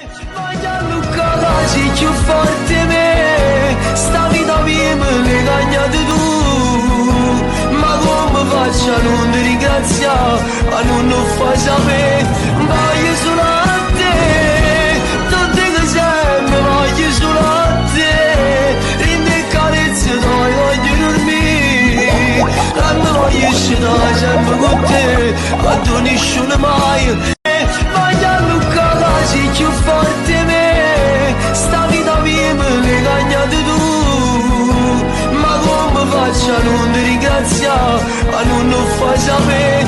Voglio Luca Lasi più forte me, sta vita mia me l'hai cagnata tu, ma come faccio a non ti ringraziare, a non fai sapere, voglio solo a te, tutte che sempre voglio solo a te, rinde carezze dai voglio dormire, la mia voglio uscire sempre con te, a tu nessuno mai. Voglio Luca Lasi più forte me, sta vita mia me l'hai cagnata tu, ma come faccio a non ti ringraziare, a non fai sapere.